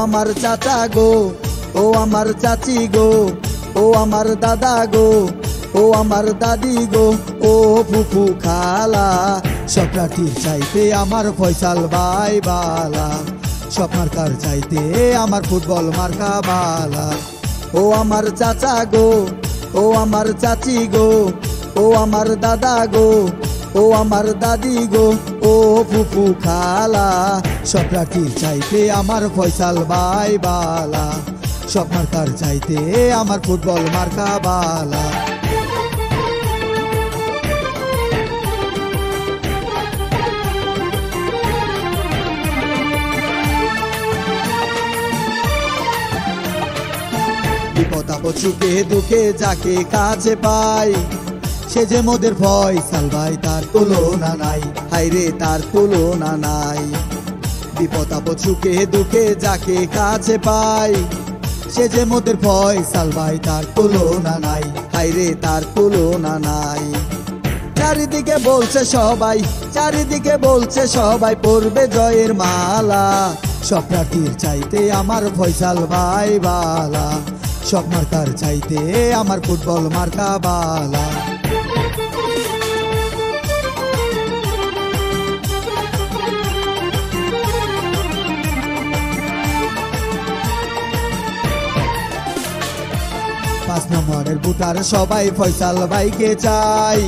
আমার চাচা গো, ও আমার চাচি গো, ও আমার দাদা গো, ও আমার দাদি গো, ও ফুফু খালা। সব প্রার্থীর চাইতে আমার ফয়সাল ভাই বালা, সব মার্কার চাইতে আমার ফুটবল মার্কা বালা। ও আমার চাচা গো, ও আমার চাচি গো, ও আমার দাদা গো, ও আমার দাদি গো, ও ফুফু খালা। সব প্রার্থীর চাইতে আমার ফয়সাল ভাই বালা, সব মার্কার চাইতে আমার ফুটবল মার্কা বালা। বিপদ আপদ সুখে দুঃখে যাকে কাছে পাই, সে যে মোদের ফয়সাল ভাই, তার তুলনা নাই, হায়রে তার তুলনা নাই। বিপদ আপদ সুখে দুঃখে যাকে কাছে পাই, সে যে মোদের ফয়সাল ভাই, তার তুলনা নাই, হায়রে তার তুলনা নাই। চারিদিকে বলছে সবাই, চারিদিকে বলছে সবাই, পড়বে জয়ের মালা। সব প্রার্থীর চাইতে আমার ফয়সাল ভাই বালা, সব মার্কার চাইতে আমার ফুটবল মার্কা বালা। পাঁচ নম্বরের বুটার সবাই ফয়সাল ভাইকে চাই,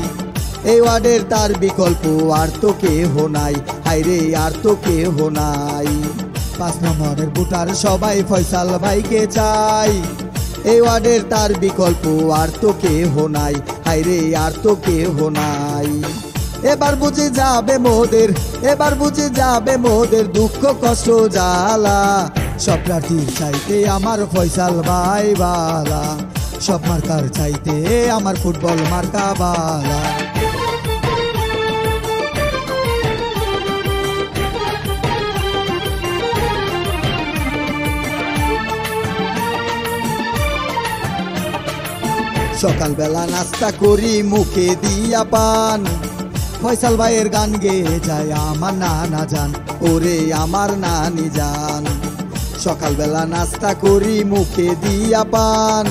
এই ওয়ার্ডের তার বিকল্প আর তো কেহ নাই, হায়রে আর তো কেহ নাই। পাঁচ নম্বরের বুটার সবাই ফয়সাল ভাইকে চাই, এই ওয়ার্ডের তার বিকল্প আর তো কেহ নাই, হায়রে আর তো কেহ নাই। এবার বুঝে যাবে মোদের, এবার বুঝে যাবে মোদের দুঃখ কষ্ট জ্বালা। সব প্রার্থীর চাইতে আমার ফয়সাল ভাই বালা, সব মার্কার চাইতে আমার ফুটবল মার্কা বালা। সকালবেলা নাস্তা করি মুখে দিয়া পান, ফয়সাল ভাইয়ের গান গেয়ে যায় আমার নানা জান, ওরে আমার নানি জান। সকালবেলা নাস্তা করি মুখে দিয়া পান,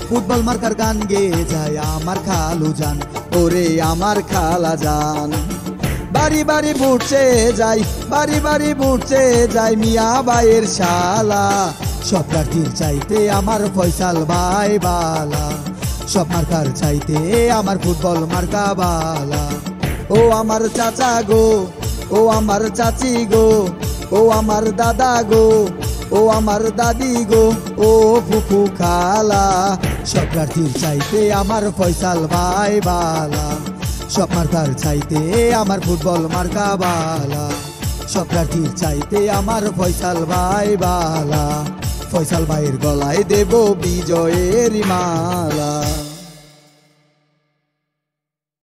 ফুটবল মার্কার গান গেয়ে যায় আমার খালু জান, ওরে আমার খালা জান। বাড়ি বাড়ি বুটছে যাই, বাড়ি বাড়ি বুটছে যাই, মিয়া ভাইয়ের শালা। সব প্রার্থীর চাইতে আমার ফয়সাল ভাই বালা, সব মার্কার চাইতে আমার ফুটবল মার্কা বালা। ও আমার চাচা গো, ও আমার চাচি গো, ও আমার দাদা গো, ও আমার দাদি গো, ও ফুফু খালা। সব প্রার্থীর চাইতে আমার ফয়সাল ভাই বালা, সব মার্কার চাইতে আমার ফুটবল মার্কা বালা। সব প্রার্থীর চাইতে আমার ফয়সাল ভাই বালা, ফয়সাল ভাইয়ের গলায় দেব বিজয়ের মালা।